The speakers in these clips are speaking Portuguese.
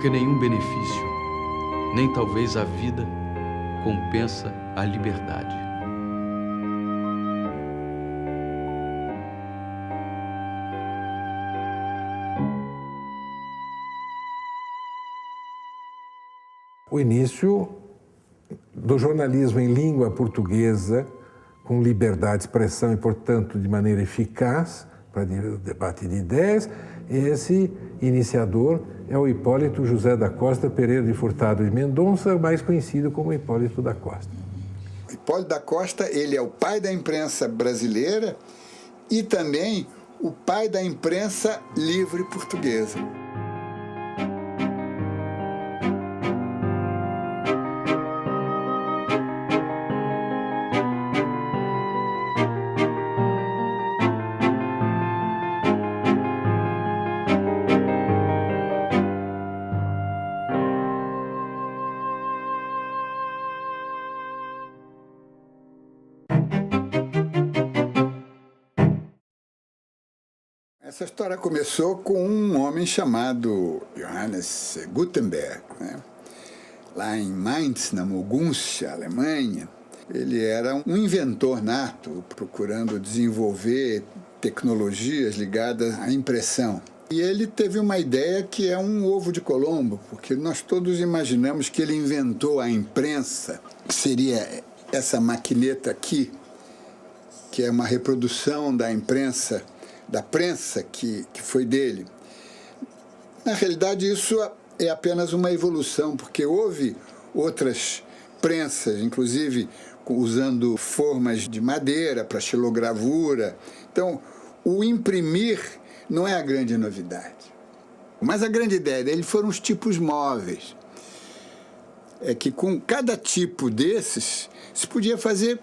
Porque nenhum benefício, nem talvez a vida, compensa a liberdade. O início do jornalismo em língua portuguesa, com liberdade de expressão e, portanto, de maneira eficaz para o debate de ideias. Esse iniciador é o Hipólito José da Costa Pereira de Furtado de Mendonça, mais conhecido como Hipólito da Costa. Hipólito da Costa, ele é o pai da imprensa brasileira e também o pai da imprensa livre portuguesa. Essa história começou com um homem chamado Johannes Gutenberg, né? Lá em Mainz, na Mogúncia, Alemanha. Ele era um inventor nato, procurando desenvolver tecnologias ligadas à impressão. E ele teve uma ideia que é um ovo de Colombo, porque nós todos imaginamos que ele inventou a imprensa, que seria essa maquineta aqui, que é uma reprodução da imprensa, da prensa que foi dele. Na realidade, isso é apenas uma evolução, porque houve outras prensas, inclusive usando formas de madeira para xilogravura. Então, o imprimir não é a grande novidade. Mas a grande ideia dele foram os tipos móveis. É que com cada tipo desses, se podia fazer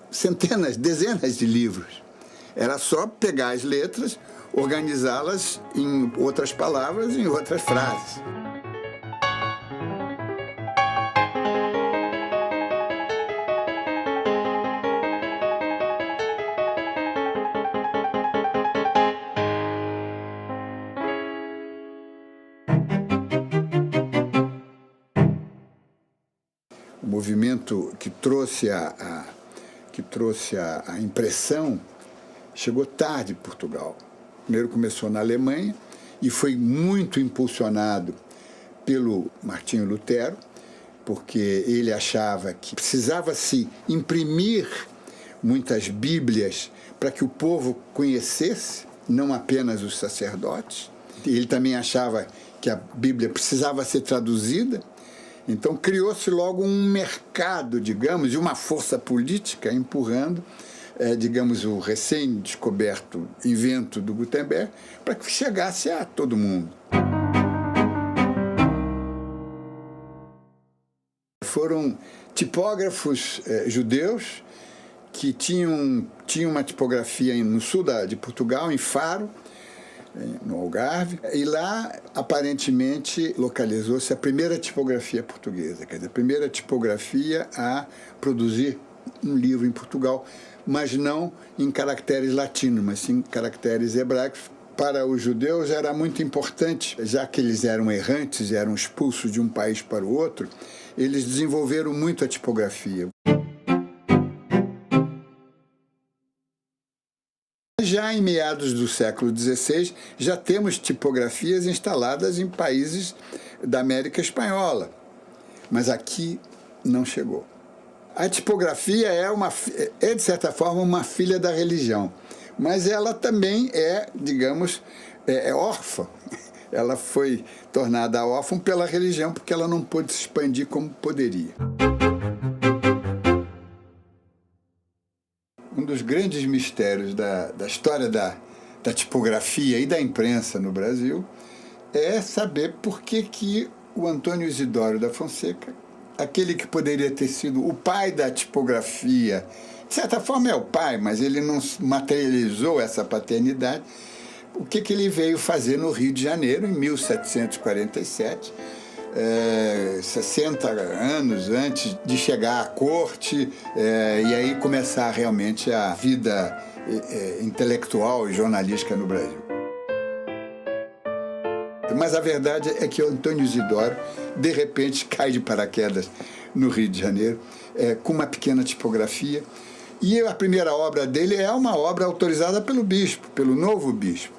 centenas, dezenas de livros. Era só pegar as letras, organizá-las em outras palavras, em outras frases. O movimento que trouxe a impressão chegou tarde em Portugal. Primeiro começou na Alemanha e foi muito impulsionado pelo Martinho Lutero, porque ele achava que precisava se imprimir muitas Bíblias para que o povo conhecesse, não apenas os sacerdotes. Ele também achava que a Bíblia precisava ser traduzida. Então criou-se logo um mercado, digamos, e uma força política empurrando digamos, o recém-descoberto invento do Gutenberg, para que chegasse a todo mundo. Foram tipógrafos judeus que tinham uma tipografia no sul de Portugal, em Faro, no Algarve, e lá, aparentemente, localizou-se a primeira tipografia portuguesa, quer dizer, a primeira tipografia a produzir um livro em Portugal, mas não em caracteres latinos, mas sim em caracteres hebraicos. Para os judeus era muito importante, já que eles eram errantes, eram expulsos de um país para o outro, eles desenvolveram muito a tipografia. Já em meados do século XVI, já temos tipografias instaladas em países da América Espanhola, mas aqui não chegou. A tipografia é, de certa forma, uma filha da religião, mas ela também é, digamos, órfã. Ela foi tornada órfã pela religião, porque ela não pôde se expandir como poderia. Um dos grandes mistérios da história da tipografia e da imprensa no Brasil é saber por que o Antônio Isidório da Fonseca, aquele que poderia ter sido o pai da tipografia, de certa forma é o pai, mas ele não materializou essa paternidade, o que ele veio fazer no Rio de Janeiro, em 1747, 60 anos antes de chegar à corte, e aí começar realmente a vida intelectual e jornalística no Brasil. Mas a verdade é que o Antônio Isidoro, de repente, cai de paraquedas no Rio de Janeiro, com uma pequena tipografia. E a primeira obra dele é uma obra autorizada pelo bispo, pelo novo bispo.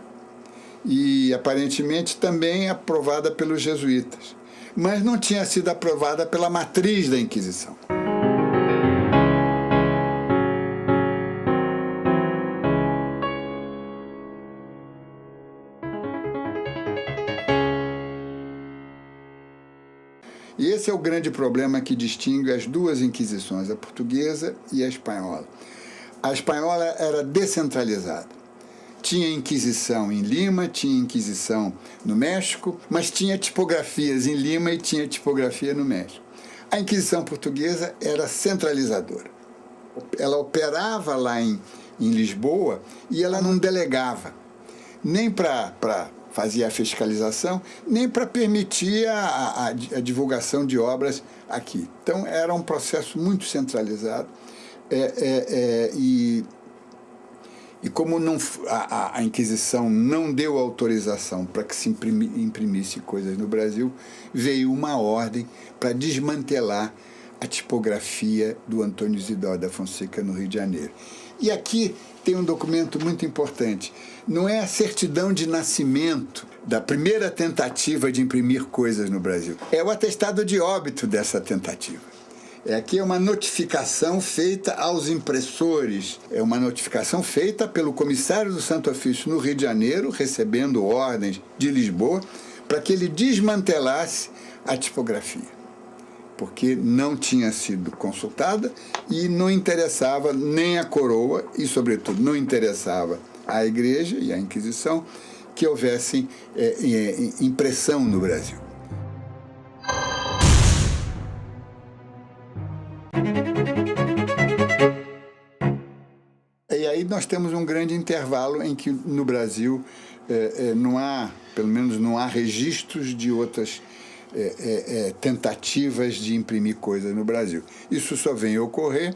E, aparentemente, também aprovada pelos jesuítas. Mas não tinha sido aprovada pela matriz da Inquisição. E esse é o grande problema que distingue as duas Inquisições, a portuguesa e a espanhola. A espanhola era descentralizada. Tinha Inquisição em Lima, tinha Inquisição no México, mas tinha tipografias em Lima e tinha tipografia no México. A Inquisição portuguesa era centralizadora. Ela operava lá em Lisboa e ela não delegava, nem para fazer a fiscalização, nem para permitir a divulgação de obras aqui. Então, era um processo muito centralizado. E como a Inquisição não deu autorização para que se imprimisse coisas no Brasil, veio uma ordem para desmantelar a tipografia do Antônio Isidoro da Fonseca no Rio de Janeiro. E aqui tem um documento muito importante. Não é a certidão de nascimento da primeira tentativa de imprimir coisas no Brasil. É o atestado de óbito dessa tentativa. Aqui é uma notificação feita aos impressores. É uma notificação feita pelo comissário do Santo Ofício no Rio de Janeiro, recebendo ordens de Lisboa, para que ele desmantelasse a tipografia, porque não tinha sido consultada e não interessava nem a coroa e, sobretudo, não interessava à Igreja e à Inquisição que houvesse impressão no Brasil. E aí nós temos um grande intervalo em que no Brasil não há, pelo menos não há registros de outras tentativas de imprimir coisas no Brasil. Isso só vem a ocorrer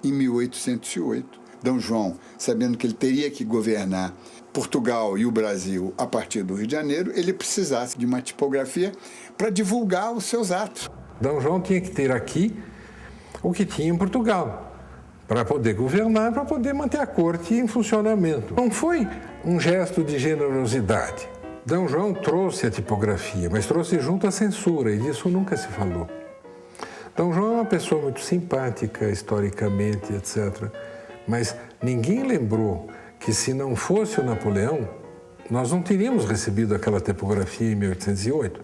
em 1808. D. João, sabendo que ele teria que governar Portugal e o Brasil a partir do Rio de Janeiro, ele precisasse de uma tipografia para divulgar os seus atos. D. João tinha que ter aqui o que tinha em Portugal, para poder governar, para poder manter a corte em funcionamento. Não foi um gesto de generosidade. D. João trouxe a tipografia, mas trouxe junto a censura, e disso nunca se falou. D. João é uma pessoa muito simpática, historicamente, etc. Mas ninguém lembrou que, se não fosse o Napoleão, nós não teríamos recebido aquela tipografia em 1808,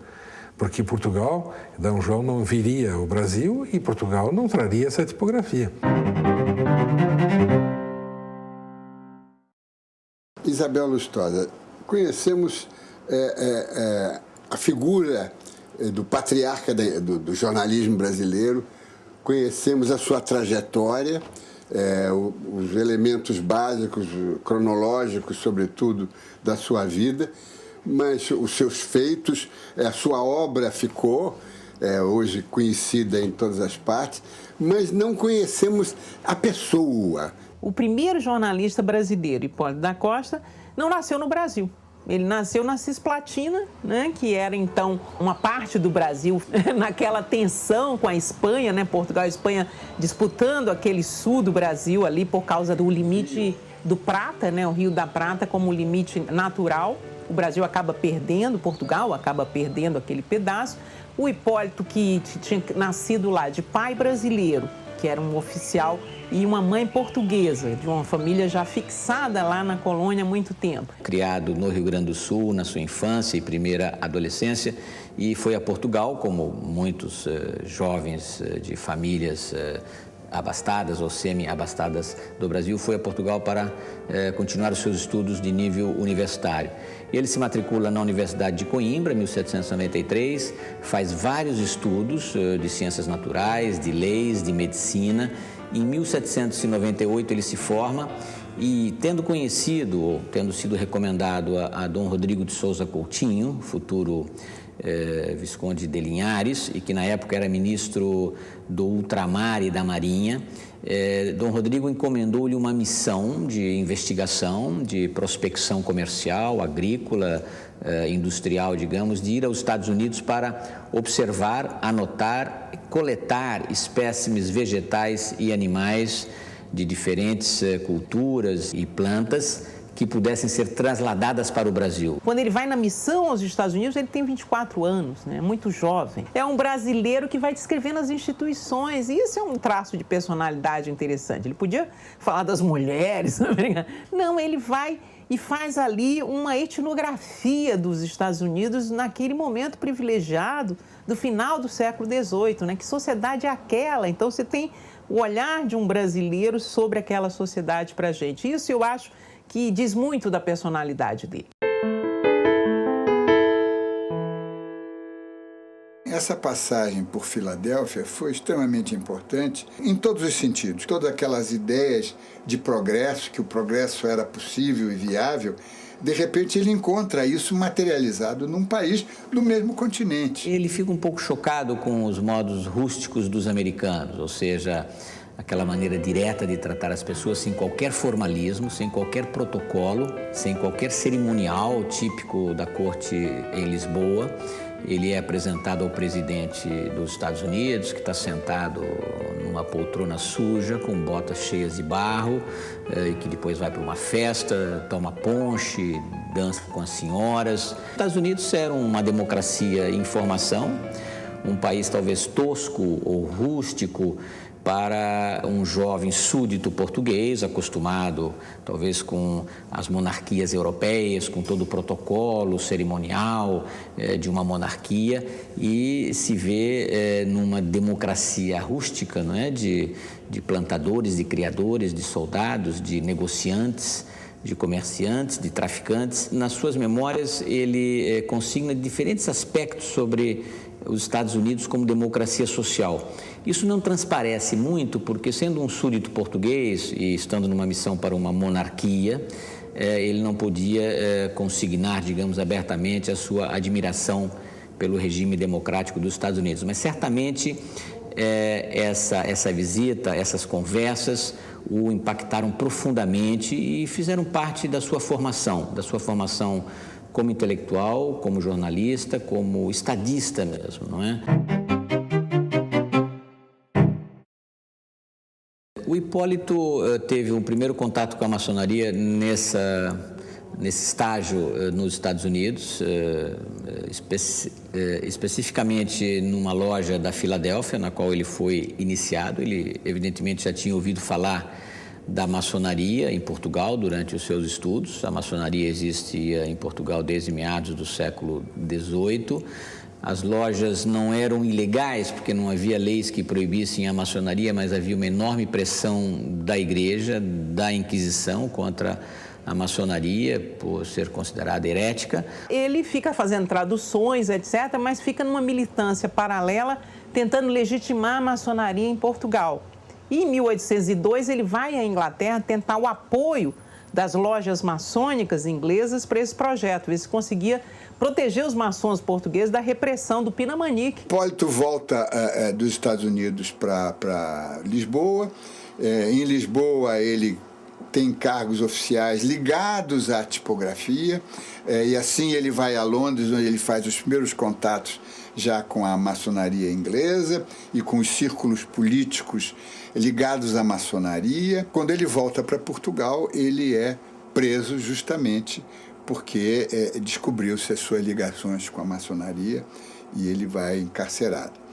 porque Portugal, D. João não viria ao Brasil e Portugal não traria essa tipografia. Isabel Lustosa, conhecemos a figura do patriarca do jornalismo brasileiro, conhecemos a sua trajetória, os elementos básicos, cronológicos, sobretudo, da sua vida, mas os seus feitos, a sua obra ficou, hoje conhecida em todas as partes, mas não conhecemos a pessoa. O primeiro jornalista brasileiro, Hipólito da Costa, não nasceu no Brasil. Ele nasceu na Cisplatina, né, que era, então, uma parte do Brasil, naquela tensão com a Espanha, né, Portugal e Espanha disputando aquele sul do Brasil ali por causa do limite do Prata, né, o Rio da Prata como limite natural. O Brasil acaba perdendo, Portugal acaba perdendo aquele pedaço. O Hipólito, que tinha nascido lá de pai brasileiro, que era um oficial, e uma mãe portuguesa, de uma família já fixada lá na colônia há muito tempo. Criado no Rio Grande do Sul, na sua infância e primeira adolescência, e foi a Portugal, como muitos jovens de famílias abastadas ou semi-abastadas do Brasil, foi a Portugal para continuar os seus estudos de nível universitário. Ele se matricula na Universidade de Coimbra, em 1793, faz vários estudos de ciências naturais, de leis, de medicina. Em 1798 ele se forma e, tendo conhecido ou tendo sido recomendado a Dom Rodrigo de Souza Coutinho, futuro Visconde de Linhares, e que na época era ministro do Ultramar e da Marinha. Dom Rodrigo encomendou-lhe uma missão de investigação, de prospecção comercial, agrícola, industrial, digamos, de ir aos Estados Unidos para observar, anotar, coletar espécimes vegetais e animais de diferentes culturas e plantas que pudessem ser trasladadas para o Brasil. Quando ele vai na missão aos Estados Unidos, ele tem 24 anos, né? Muito jovem. É um brasileiro que vai descrevendo as instituições, e isso é um traço de personalidade interessante. Ele podia falar das mulheres, não, ele vai e faz ali uma etnografia dos Estados Unidos naquele momento privilegiado do final do século XVIII, né? Que sociedade é aquela? Então, você tem o olhar de um brasileiro sobre aquela sociedade para a gente. Isso eu acho que diz muito da personalidade dele. Essa passagem por Filadélfia foi extremamente importante em todos os sentidos. Todas aquelas ideias de progresso, que o progresso era possível e viável, de repente ele encontra isso materializado num país do mesmo continente. Ele fica um pouco chocado com os modos rústicos dos americanos, ou seja, aquela maneira direta de tratar as pessoas sem qualquer formalismo, sem qualquer protocolo, sem qualquer cerimonial típico da corte em Lisboa. Ele é apresentado ao presidente dos Estados Unidos, que está sentado numa poltrona suja, com botas cheias de barro, e que depois vai para uma festa, toma ponche, dança com as senhoras. Os Estados Unidos eram uma democracia em formação, um país talvez tosco ou rústico, para um jovem súdito português, acostumado talvez com as monarquias europeias, com todo o protocolo cerimonial de uma monarquia, e se vê numa democracia rústica, não é? De plantadores, de criadores, de soldados, de negociantes, de comerciantes, de traficantes. Nas suas memórias, ele consigna diferentes aspectos sobre os Estados Unidos como democracia social. Isso não transparece muito porque, sendo um súdito português e estando numa missão para uma monarquia, ele não podia consignar, digamos, abertamente a sua admiração pelo regime democrático dos Estados Unidos. Mas certamente essa visita, essas conversas o impactaram profundamente e fizeram parte da sua formação como intelectual, como jornalista, como estadista mesmo, não é? O Hipólito teve um primeiro contato com a maçonaria nesse estágio nos Estados Unidos, especificamente numa loja da Filadélfia, na qual ele foi iniciado. Ele, evidentemente, já tinha ouvido falar da maçonaria em Portugal durante os seus estudos. A maçonaria existia em Portugal desde meados do século XVIII. As lojas não eram ilegais, porque não havia leis que proibissem a maçonaria, mas havia uma enorme pressão da Igreja, da Inquisição, contra a maçonaria, por ser considerada herética. Ele fica fazendo traduções, etc., mas fica numa militância paralela, tentando legitimar a maçonaria em Portugal. E em 1802 ele vai à Inglaterra tentar o apoio das lojas maçônicas inglesas para esse projeto, ver se conseguia proteger os maçons portugueses da repressão do Pinamanique. Hipólito volta dos Estados Unidos para Lisboa. Em Lisboa ele tem cargos oficiais ligados à tipografia, e assim ele vai a Londres, onde ele faz os primeiros contatos já com a maçonaria inglesa e com os círculos políticos ligados à maçonaria. Quando ele volta para Portugal, ele é preso justamente porque descobriu-se as suas ligações com a maçonaria e ele vai encarcerado.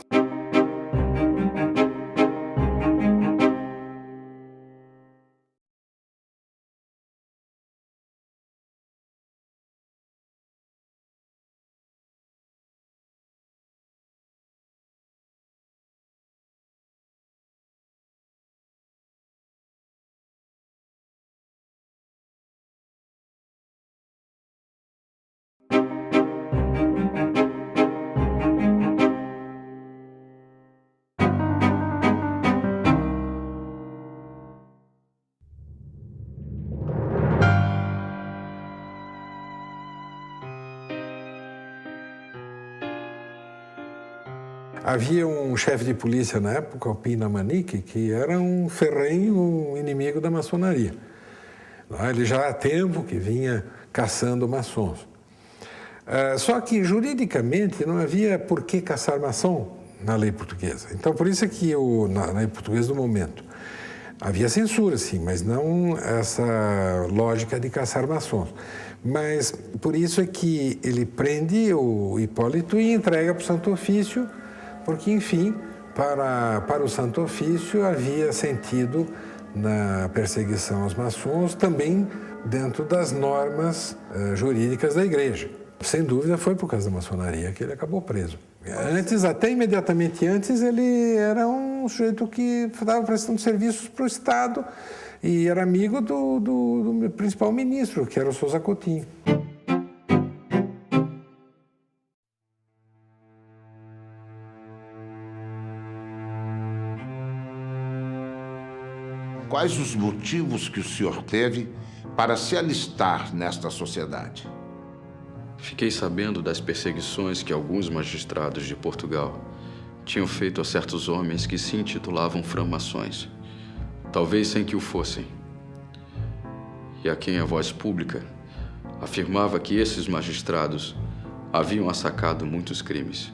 Havia um chefe de polícia na época, o Pina Manique, que era um ferrenho inimigo da maçonaria. Ele já há tempo que vinha caçando maçons. Só que, juridicamente, não havia por que caçar maçom na lei portuguesa. Então, por isso é que, na lei portuguesa do momento, havia censura, sim, mas não essa lógica de caçar maçons. Mas, por isso é que ele prende o Hipólito e entrega para o Santo Ofício, porque, enfim, para o Santo Ofício havia sentido na perseguição aos maçons também dentro das normas jurídicas da Igreja. Sem dúvida foi por causa da maçonaria que ele acabou preso. Antes, até imediatamente antes, ele era um sujeito que estava prestando serviços para o Estado e era amigo do principal ministro, que era o Souza Coutinho. Quais os motivos que o senhor teve para se alistar nesta sociedade? Fiquei sabendo das perseguições que alguns magistrados de Portugal tinham feito a certos homens que se intitulavam framações, talvez sem que o fossem, e a quem a voz pública afirmava que esses magistrados haviam assacado muitos crimes.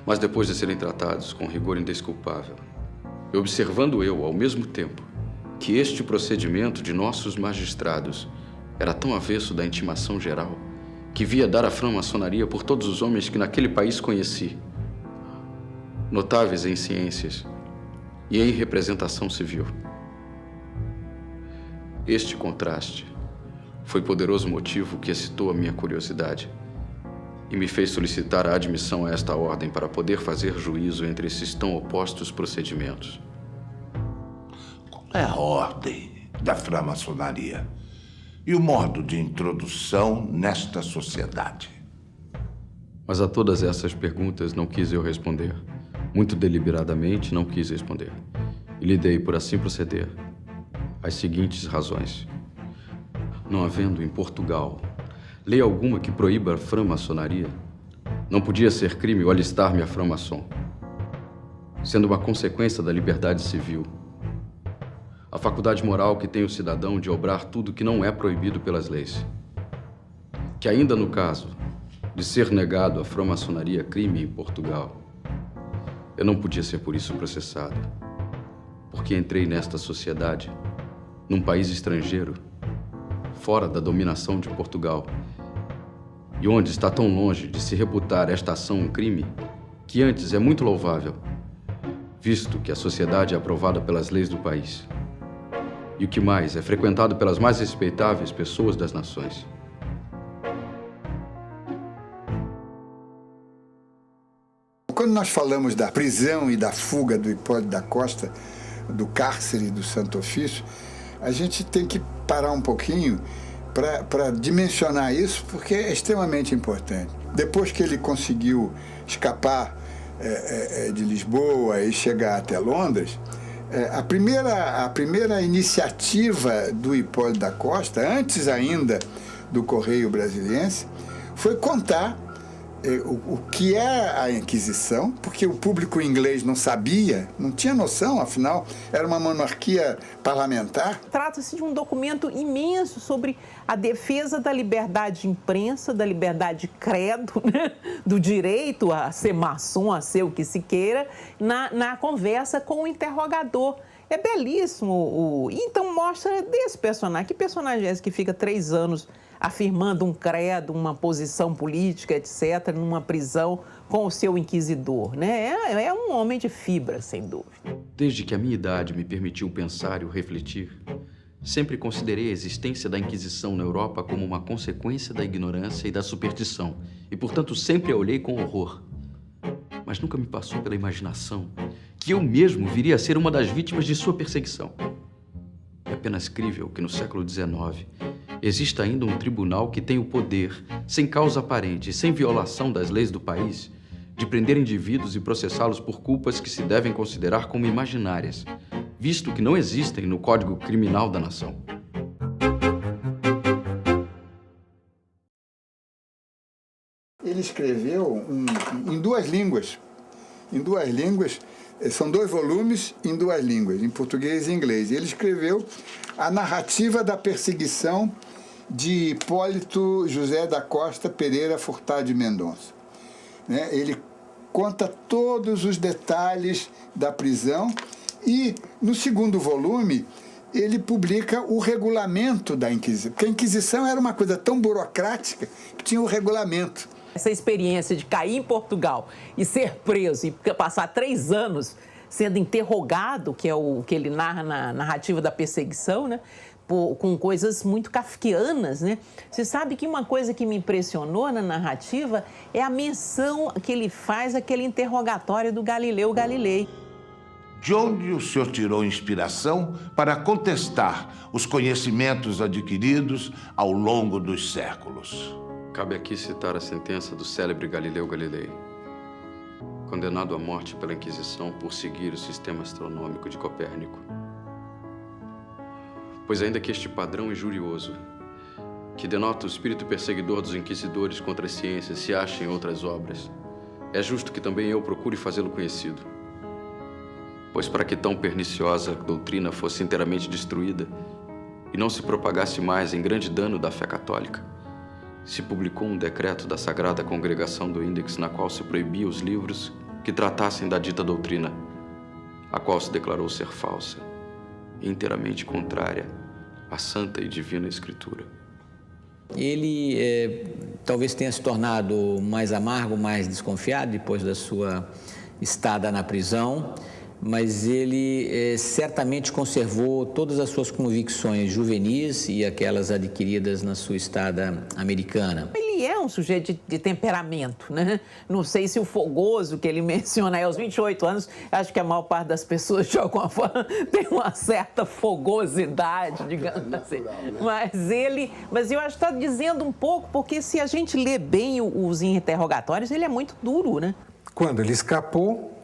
Mas depois de serem tratados com rigor indesculpável, e observando eu, ao mesmo tempo, que este procedimento de nossos magistrados era tão avesso da intimação geral que via dar a framaçonaria por todos os homens que naquele país conheci, notáveis em ciências e em representação civil. Este contraste foi poderoso motivo que excitou a minha curiosidade e me fez solicitar a admissão a esta ordem para poder fazer juízo entre esses tão opostos procedimentos. Qual é a ordem da framaçonaria e o modo de introdução nesta sociedade? Mas a todas essas perguntas não quis eu responder. Muito deliberadamente não quis responder. E lhe dei, por assim proceder, as seguintes razões. Não havendo em Portugal lei alguma que proíba a framaçonaria, não podia ser crime o alistar-me a framaçom, sendo uma consequência da liberdade civil. A faculdade moral que tem o cidadão de obrar tudo que não é proibido pelas leis. Que ainda no caso de ser negado a framaçonaria crime em Portugal, eu não podia ser por isso processado, porque entrei nesta sociedade, num país estrangeiro, fora da dominação de Portugal, e onde está tão longe de se reputar esta ação um crime, que antes é muito louvável, visto que a sociedade é aprovada pelas leis do país. E o que mais, é frequentado pelas mais respeitáveis pessoas das nações. Quando nós falamos da prisão e da fuga do Hipólito da Costa, do cárcere do Santo Ofício, a gente tem que parar um pouquinho para dimensionar isso, porque é extremamente importante. Depois que ele conseguiu escapar de Lisboa e chegar até Londres, a primeira iniciativa do Hipólito da Costa, antes ainda do Correio Brasiliense, foi contar o que é a Inquisição, porque o público inglês não sabia, não tinha noção, afinal, era uma monarquia parlamentar. Trata-se de um documento imenso sobre a defesa da liberdade de imprensa, da liberdade de credo, né? Do direito a ser maçom, a ser o que se queira, na conversa com o interrogador. É belíssimo. Então mostra desse personagem. Que personagem é esse que fica 3 anos afirmando um credo, uma posição política, etc., numa prisão com o seu inquisidor, né? É um homem de fibra, sem dúvida. Desde que a minha idade me permitiu pensar e refletir, sempre considerei a existência da Inquisição na Europa como uma consequência da ignorância e da superstição, e, portanto, sempre a olhei com horror. Mas nunca me passou pela imaginação que eu mesmo viria a ser uma das vítimas de sua perseguição. É apenas crível que no século XIX exista ainda um tribunal que tem o poder, sem causa aparente e sem violação das leis do país, de prender indivíduos e processá-los por culpas que se devem considerar como imaginárias, visto que não existem no Código Criminal da nação. Ele escreveu em duas línguas. Em duas línguas, são 2 volumes em 2 línguas, em português e inglês. Ele escreveu a narrativa da perseguição de Hipólito José da Costa Pereira Furtado de Mendonça. Né? Ele conta todos os detalhes da prisão e, no segundo volume, ele publica o regulamento da Inquisição, porque a Inquisição era uma coisa tão burocrática que tinha o regulamento. Essa experiência de cair em Portugal e ser preso e passar 3 anos sendo interrogado, que é o que ele narra na narrativa da perseguição, né? Com coisas muito kafkianas, né? Você sabe que uma coisa que me impressionou na narrativa é a menção que ele faz àquele interrogatório do Galileu Galilei. De onde o senhor tirou inspiração para contestar os conhecimentos adquiridos ao longo dos séculos? Cabe aqui citar a sentença do célebre Galileu Galilei, condenado à morte pela Inquisição por seguir o sistema astronômico de Copérnico. Pois ainda que este padrão injurioso, que denota o espírito perseguidor dos inquisidores contra as ciências, se ache em outras obras, é justo que também eu procure fazê-lo conhecido. Pois para que tão perniciosa doutrina fosse inteiramente destruída e não se propagasse mais em grande dano da fé católica, se publicou um decreto da Sagrada Congregação do Índex na qual se proibia os livros que tratassem da dita doutrina, a qual se declarou ser falsa e inteiramente contrária à Santa e Divina Escritura. Ele talvez tenha se tornado mais amargo, mais desconfiado depois da sua estada na prisão, mas ele certamente conservou todas as suas convicções juvenis e aquelas adquiridas na sua estada americana. Ele é um sujeito de temperamento, né? Não sei se o fogoso que ele menciona aí aos 28 anos, acho que a maior parte das pessoas, de alguma forma, tem uma certa fogosidade, digamos assim. Mas eu acho que está dizendo um pouco, porque se a gente lê bem os interrogatórios, ele é muito duro, né? Quando ele escapou,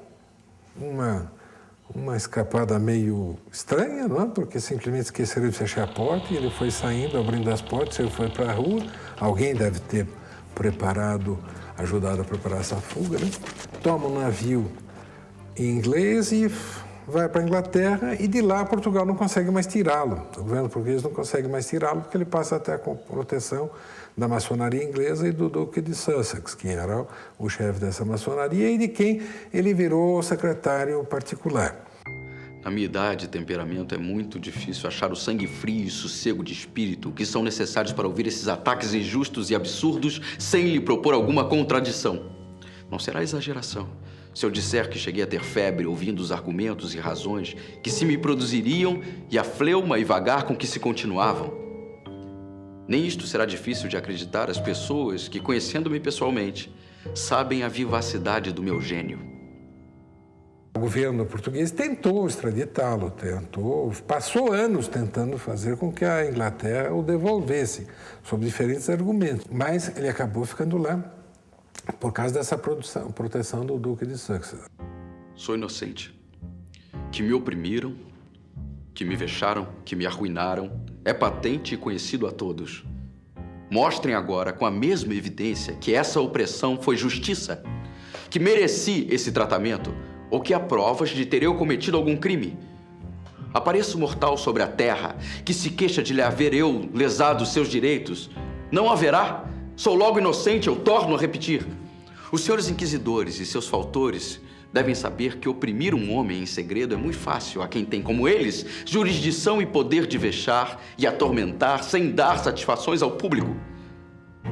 uma escapada meio estranha, não é? Porque simplesmente esqueceram de fechar a porta e ele foi saindo, abrindo as portas, ele foi para a rua. Alguém deve ter ajudado a preparar essa fuga, né? Toma um navio em inglês e vai para a Inglaterra e de lá Portugal não consegue mais tirá-lo. O governo português não consegue mais tirá-lo porque ele passa até a proteção da maçonaria inglesa e do Duque de Sussex, que era o chefe dessa maçonaria e de quem ele virou secretário particular. Na minha idade e temperamento é muito difícil achar o sangue frio e sossego de espírito que são necessários para ouvir esses ataques injustos e absurdos sem lhe propor alguma contradição. Não será exageração se eu disser que cheguei a ter febre ouvindo os argumentos e razões que se me produziriam e a fleuma e vagar com que se continuavam. Nem isto será difícil de acreditar às pessoas que, conhecendo-me pessoalmente, sabem a vivacidade do meu gênio. O governo português tentou extraditá-lo, passou anos tentando fazer com que a Inglaterra o devolvesse, sob diferentes argumentos. Mas ele acabou ficando lá por causa dessa proteção do Duque de Sussex. Sou inocente. Que me oprimiram, que me vexaram, que me arruinaram, é patente e conhecido a todos. Mostrem agora, com a mesma evidência, que essa opressão foi justiça, que mereci esse tratamento, ou que há provas de ter eu cometido algum crime. Apareço mortal sobre a terra, que se queixa de lhe haver eu lesado seus direitos. Não haverá. Sou logo inocente, eu torno a repetir. Os senhores inquisidores e seus fautores devem saber que oprimir um homem em segredo é muito fácil a quem tem, como eles, jurisdição e poder de vexar e atormentar sem dar satisfações ao público.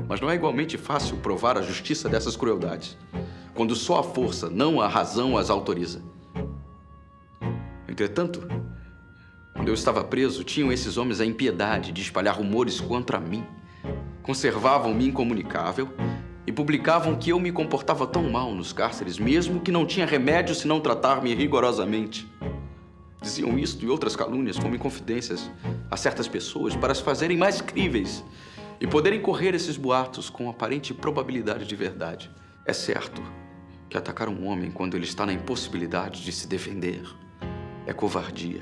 Mas não é igualmente fácil provar a justiça dessas crueldades, quando só a força, não a razão, as autoriza. Entretanto, quando eu estava preso, tinham esses homens a impiedade de espalhar rumores contra mim. Conservavam-me incomunicável e publicavam que eu me comportava tão mal nos cárceres, mesmo que não tinha remédio senão tratar-me rigorosamente. Diziam isto e outras calúnias como inconfidências a certas pessoas para as fazerem mais críveis e poderem correr esses boatos com aparente probabilidade de verdade. É certo que atacar um homem quando ele está na impossibilidade de se defender é covardia.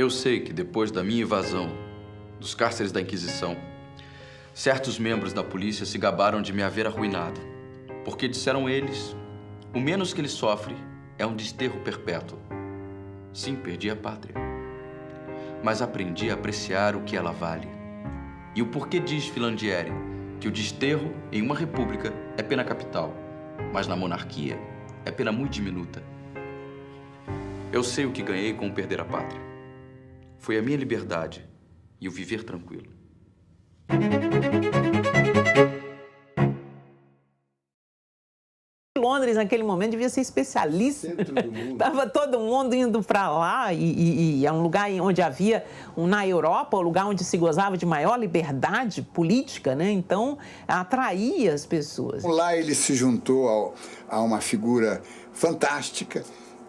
Eu sei que depois da minha invasão dos cárceres da Inquisição, certos membros da polícia se gabaram de me haver arruinado, porque, disseram eles, o menos que ele sofre é um desterro perpétuo. Sim, perdi a pátria, mas aprendi a apreciar o que ela vale. E o porquê diz Filandieri que o desterro em uma república é pena capital, mas na monarquia é pena muito diminuta. Eu sei o que ganhei com o perder a pátria. Foi a minha liberdade e o viver tranquilo. Londres, naquele momento, devia ser especialíssimo. Estava todo mundo indo para lá e é um lugar onde havia, na Europa, um lugar onde se gozava de maior liberdade política, né? Então, atraía as pessoas. Lá ele se juntou a uma figura fantástica,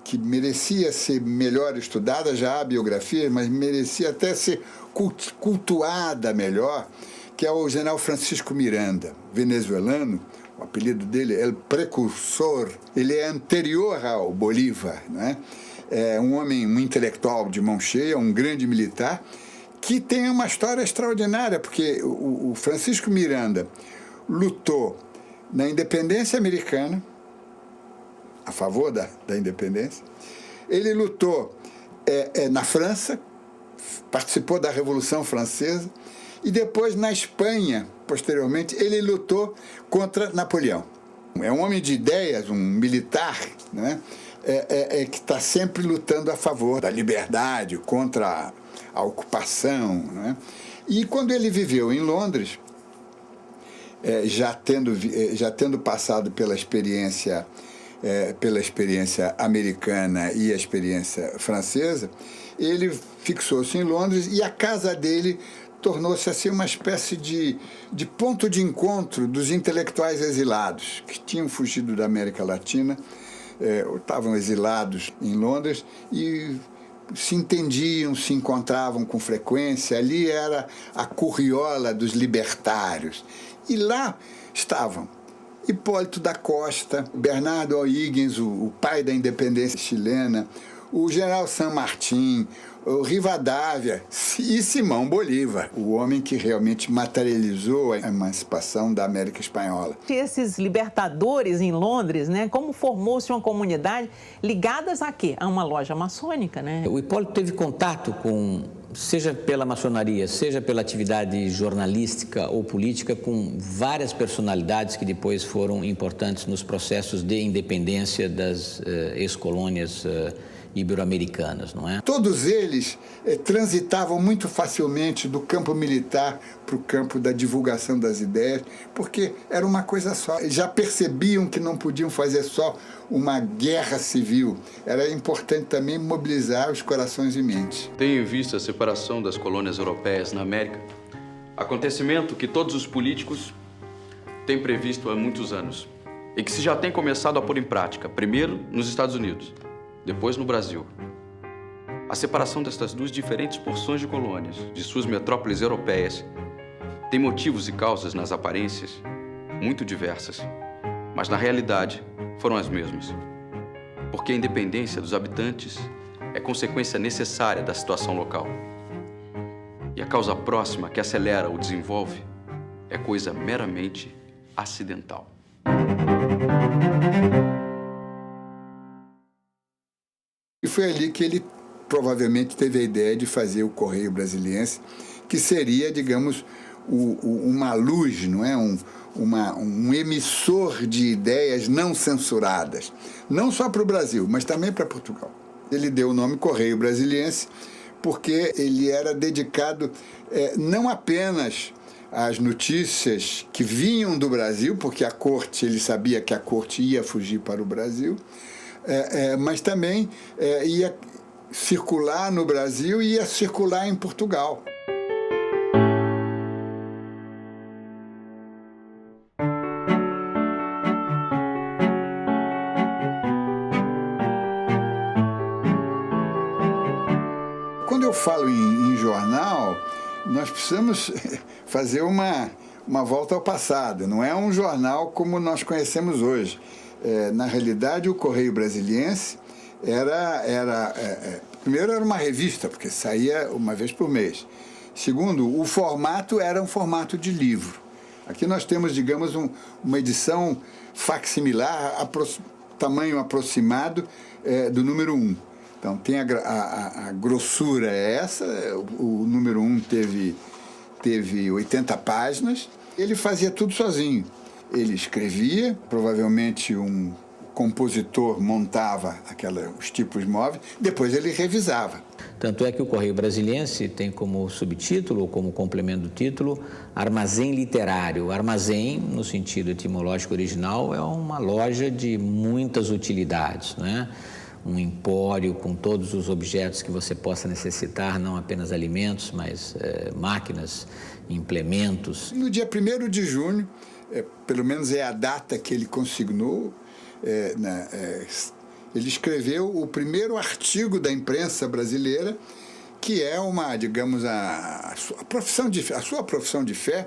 que merecia ser melhor estudada, já há biografia, mas merecia até ser cultuada melhor, que é o general Francisco Miranda, venezuelano. O apelido dele é El Precursor. Ele é anterior ao Bolívar, né? É um homem, um intelectual de mão cheia, um grande militar, que tem uma história extraordinária, porque o Francisco Miranda lutou na independência americana, a favor da independência. Ele lutou na França, participou da Revolução Francesa, e depois na Espanha, posteriormente, ele lutou contra Napoleão. É um homem de ideias, um militar, né? Que está sempre lutando a favor da liberdade, contra a ocupação, né? E quando ele viveu em Londres, já tendo passado pela experiência americana e a experiência francesa, ele fixou-se em Londres e a casa dele tornou-se assim uma espécie de ponto de encontro dos intelectuais exilados que tinham fugido da América Latina, estavam exilados em Londres e se entendiam, se encontravam com frequência. Ali era a curriola dos libertários. E lá estavam Hipólito da Costa, Bernardo O'Higgins, o pai da independência chilena, o general San Martín, o Rivadavia e Simão Bolívar, o homem que realmente materializou a emancipação da América Espanhola. Esses libertadores em Londres, né, como formou-se uma comunidade ligadas a quê? A uma loja maçônica, né? O Hipólito teve contato com, seja pela maçonaria, seja pela atividade jornalística ou política, com várias personalidades que depois foram importantes nos processos de independência das ex-colônias ibero-americanas, não é? Todos eles transitavam muito facilmente do campo militar para o campo da divulgação das ideias, porque era uma coisa só. Eles já percebiam que não podiam fazer só uma guerra civil. Era importante também mobilizar os corações e mentes. Tendo em vista a separação das colônias europeias na América, acontecimento que todos os políticos têm previsto há muitos anos e que se já tem começado a pôr em prática, primeiro nos Estados Unidos, depois no Brasil. A separação destas duas diferentes porções de colônias, de suas metrópoles europeias, tem motivos e causas nas aparências muito diversas, mas na realidade foram as mesmas. Porque a independência dos habitantes é consequência necessária da situação local. E a causa próxima que acelera ou desenvolve é coisa meramente acidental. E foi ali que ele provavelmente teve a ideia de fazer o Correio Brasiliense, que seria, digamos, uma luz, não é? Um emissor de ideias não censuradas, não só para o Brasil, mas também para Portugal. Ele deu o nome Correio Brasiliense porque ele era dedicado não apenas às notícias que vinham do Brasil, porque ele sabia que a corte ia fugir para o Brasil, mas também ia circular no Brasil e ia circular em Portugal. Quando eu falo em jornal, nós precisamos fazer uma volta ao passado. Não é um jornal como nós conhecemos hoje. Na realidade, o Correio Brasiliense era Primeiro, era uma revista, porque saía uma vez por mês. Segundo, o formato era um formato de livro. Aqui nós temos, digamos, uma edição facsimilar, tamanho aproximado do número 1. Então, tem a grossura é essa, o número 1 teve 80 páginas. Ele fazia tudo sozinho. Ele escrevia, provavelmente um compositor montava os tipos móveis, depois ele revisava. Tanto é que o Correio Brasiliense tem como subtítulo, ou como complemento do título, Armazém Literário. Armazém, no sentido etimológico original, é uma loja de muitas utilidades, né? Um empório com todos os objetos que você possa necessitar, não apenas alimentos, mas máquinas, implementos. No dia 1º de junho, pelo menos é a data que ele consignou, ele escreveu o primeiro artigo da imprensa brasileira, que é digamos, a sua profissão de fé,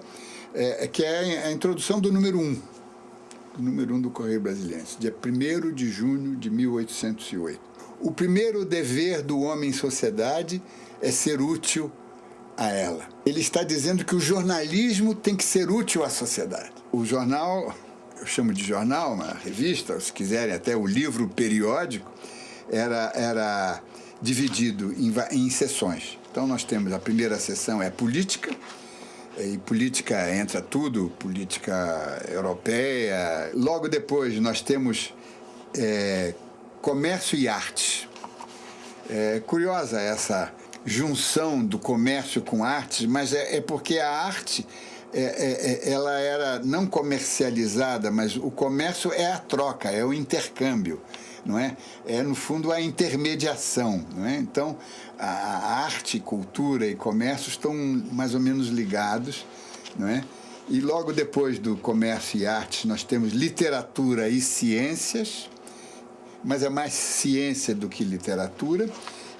que é a introdução do número 1. O número 1 do Correio Brasiliense, dia 1º de junho de 1808. O primeiro dever do homem em sociedade é ser útil a ela. Ele está dizendo que o jornalismo tem que ser útil à sociedade. O jornal, eu chamo de jornal, uma revista, se quiserem até o livro periódico, era dividido em seções. Então nós temos a primeira seção é política, e política entra tudo, política europeia. Logo depois nós temos comércio e arte. É curiosa essa junção do comércio com arte, mas é porque a arte ela era não comercializada, mas o comércio é a troca, é o intercâmbio, não é? É, no fundo, a intermediação, não é? Então, a arte, cultura e comércio estão mais ou menos ligados, não é? E logo depois do comércio e artes, nós temos literatura e ciências, mas é mais ciência do que literatura.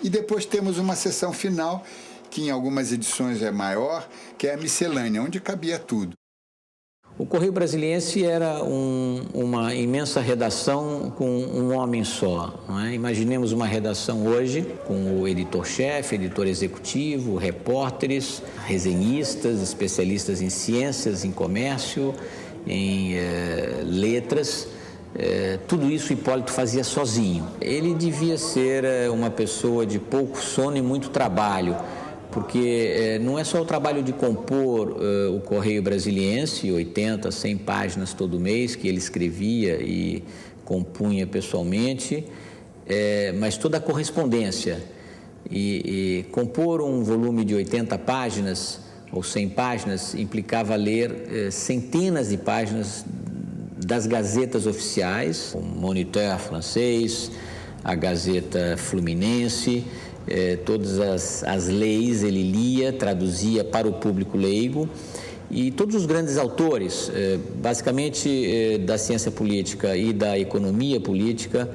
E depois temos uma seção final, que em algumas edições é maior, que é a miscelânea, onde cabia tudo. O Correio Brasiliense era uma imensa redação com um homem só, não é? Imaginemos uma redação hoje com o editor-chefe, editor executivo, repórteres, resenhistas, especialistas em ciências, em comércio, em letras. Tudo isso Hipólito fazia sozinho. Ele devia ser uma pessoa de pouco sono e muito trabalho, porque não é só o trabalho de compor o Correio Brasiliense, 80, 100 páginas todo mês, que ele escrevia e compunha pessoalmente, mas toda a correspondência. E compor um volume de 80 páginas ou 100 páginas implicava ler centenas de páginas das gazetas oficiais, o Moniteur francês, a Gazeta Fluminense, todas as leis ele lia, traduzia para o público leigo, e todos os grandes autores, basicamente da ciência política e da economia política,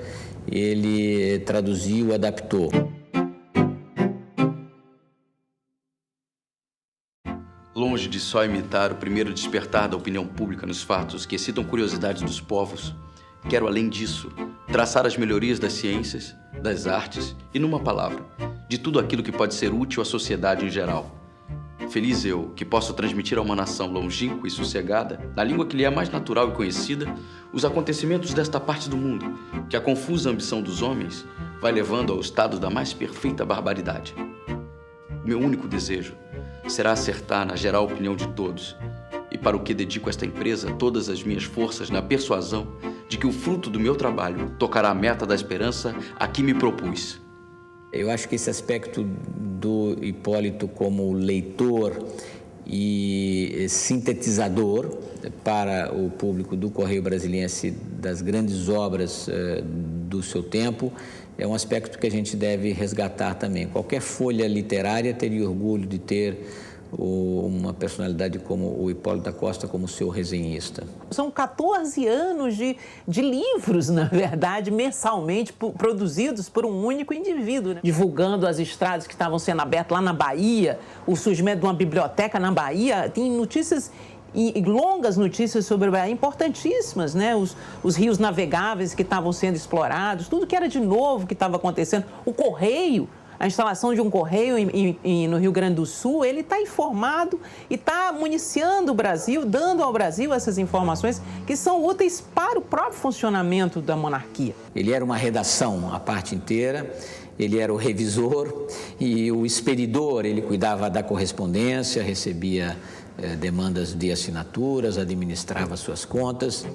ele traduziu, adaptou. Longe de só imitar o primeiro despertar da opinião pública nos fatos que excitam curiosidades dos povos, quero, além disso, traçar as melhorias das ciências, das artes e, numa palavra, de tudo aquilo que pode ser útil à sociedade em geral. Feliz eu que posso transmitir a uma nação longínqua e sossegada, na língua que lhe é mais natural e conhecida, os acontecimentos desta parte do mundo, que a confusa ambição dos homens vai levando ao estado da mais perfeita barbaridade. O meu único desejo será acertar na geral opinião de todos, e para o que dedico esta empresa todas as minhas forças na persuasão de que o fruto do meu trabalho tocará a meta da esperança a que me propus. Eu acho que esse aspecto do Hipólito como leitor e sintetizador para o público do Correio Brasiliense das grandes obras do seu tempo é um aspecto que a gente deve resgatar também. Qualquer folha literária teria orgulho de ter uma personalidade como o Hipólito da Costa como seu resenhista. São 14 anos de livros, na verdade, mensalmente produzidos por um único indivíduo, né? Divulgando as estradas que estavam sendo abertas lá na Bahia, o surgimento de uma biblioteca na Bahia. Tem notícias e longas notícias sobre a Bahia, importantíssimas, né? Os rios navegáveis que estavam sendo explorados, tudo que era de novo que estava acontecendo. O Correio, a instalação de um correio no Rio Grande do Sul, ele está informado e está municiando o Brasil, dando ao Brasil essas informações que são úteis para o próprio funcionamento da monarquia. Ele era uma redação a parte inteira, ele era o revisor e o expedidor, ele cuidava da correspondência, recebia demandas de assinaturas, administrava suas contas.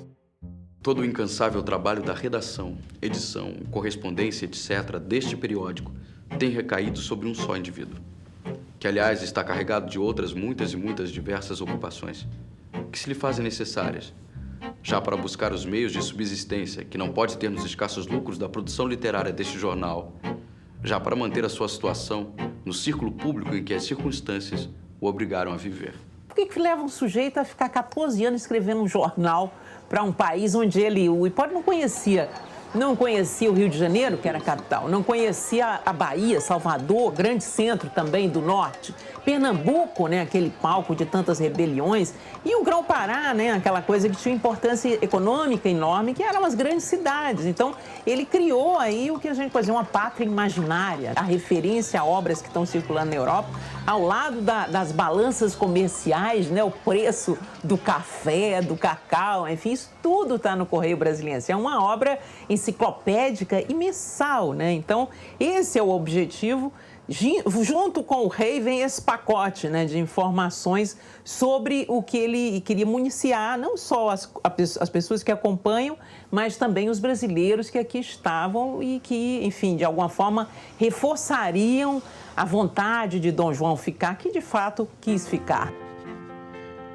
Todo o incansável trabalho da redação, edição, correspondência, etc., deste periódico tem recaído sobre um só indivíduo, que, aliás, está carregado de outras muitas e muitas diversas ocupações, que se lhe fazem necessárias, já para buscar os meios de subsistência que não pode ter nos escassos lucros da produção literária deste jornal, já para manter a sua situação no círculo público em que as circunstâncias o obrigaram a viver. Por que leva um sujeito a ficar 14 anos escrevendo um jornal para um país onde o Hipólito não conhecia o Rio de Janeiro, que era a capital, não conhecia a Bahia, Salvador, grande centro também do norte, Pernambuco, né, aquele palco de tantas rebeliões, e o Grão-Pará, né, aquela coisa que tinha importância econômica enorme, que eram as grandes cidades. Então, ele criou aí o que a gente pode dizer uma pátria imaginária, a referência a obras que estão circulando na Europa, ao lado das balanças comerciais, né, o preço do café, do cacau, enfim, isso tudo está no Correio Brasiliense. É uma obra enciclopédica e mensal, né? Então, esse é o objetivo. Junto com o rei vem esse pacote, né, de informações sobre o que ele queria municiar, não só as pessoas que acompanham, mas também os brasileiros que aqui estavam e que, enfim, de alguma forma reforçariam a vontade de Dom João ficar, que de fato quis ficar.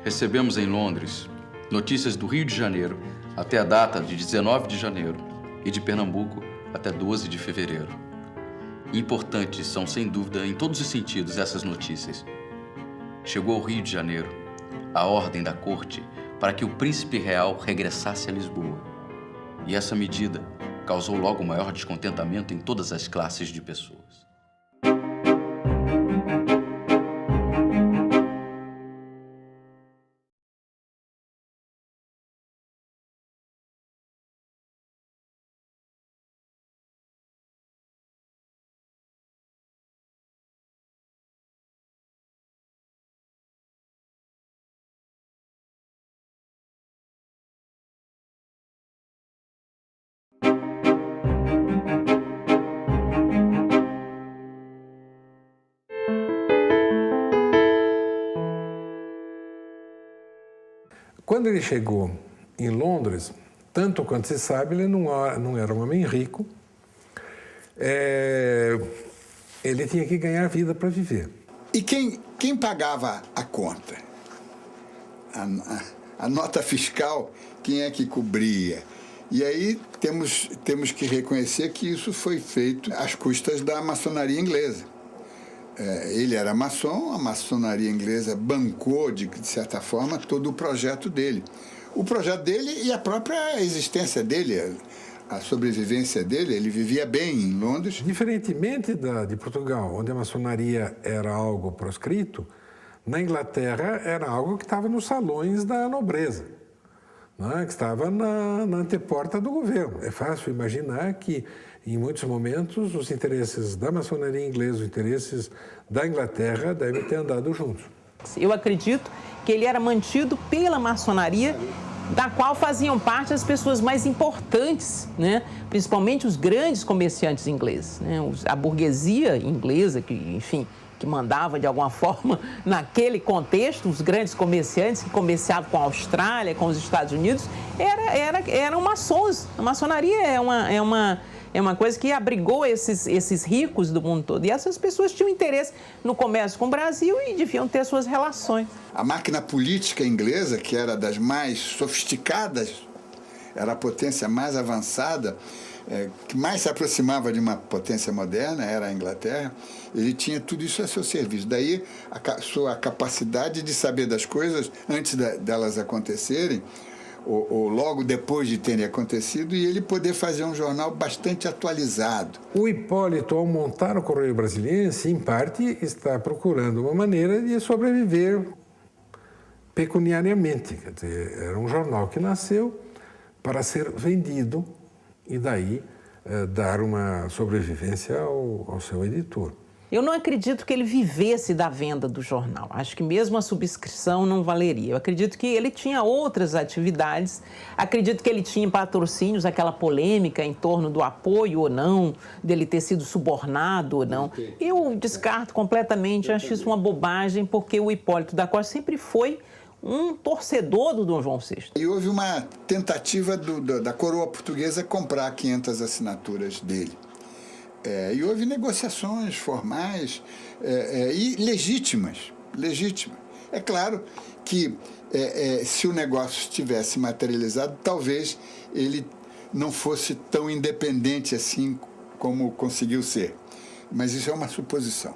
Recebemos em Londres notícias do Rio de Janeiro até a data de 19 de janeiro e de Pernambuco até 12 de fevereiro. Importantes são, sem dúvida, em todos os sentidos, essas notícias. Chegou ao Rio de Janeiro a ordem da corte para que o príncipe real regressasse a Lisboa. E essa medida causou logo maior descontentamento em todas as classes de pessoas. Quando ele chegou em Londres, tanto quanto se sabe, ele não era um homem rico. Ele tinha que ganhar vida para viver. E quem pagava a conta? A nota fiscal, quem é que cobria? E aí temos que reconhecer que isso foi feito às custas da maçonaria inglesa. Ele era maçom, a maçonaria inglesa bancou, de certa forma, todo o projeto dele. O projeto dele e a própria existência dele, a sobrevivência dele. Ele vivia bem em Londres. Diferentemente de Portugal, onde a maçonaria era algo proscrito, na Inglaterra era algo que estava nos salões da nobreza, né? Que estava na anteporta do governo. É fácil imaginar que, em muitos momentos, os interesses da maçonaria inglesa, os interesses da Inglaterra devem ter andado juntos. Eu acredito que ele era mantido pela maçonaria, da qual faziam parte as pessoas mais importantes, né? Principalmente os grandes comerciantes ingleses, né? A burguesia inglesa, que mandava de alguma forma naquele contexto, os grandes comerciantes que comerciavam com a Austrália, com os Estados Unidos, eram maçons. A maçonaria é uma coisa que abrigou esses ricos do mundo todo. E essas pessoas tinham interesse no comércio com o Brasil e deviam ter suas relações. A máquina política inglesa, que era das mais sofisticadas, era a potência mais avançada, que mais se aproximava de uma potência moderna, era a Inglaterra. Ele tinha tudo isso a seu serviço. Daí a sua capacidade de saber das coisas antes delas acontecerem, ou logo depois de terem acontecido, e ele poder fazer um jornal bastante atualizado. O Hipólito, ao montar o Correio Brasiliense, em parte, está procurando uma maneira de sobreviver pecuniariamente. Quer dizer, era um jornal que nasceu para ser vendido e daí dar uma sobrevivência ao seu editor. Eu não acredito que ele vivesse da venda do jornal. Acho que mesmo a subscrição não valeria. Eu acredito que ele tinha outras atividades. Acredito que ele tinha patrocínios, aquela polêmica em torno do apoio ou não, dele ter sido subornado ou não. Eu descarto completamente, acho isso uma bobagem, porque o Hipólito da Costa sempre foi um torcedor do Dom João VI. E houve uma tentativa da coroa portuguesa comprar 500 assinaturas dele. E houve negociações formais e legítimas. É claro que se o negócio tivesse materializado, talvez ele não fosse tão independente assim como conseguiu ser. Mas isso é uma suposição.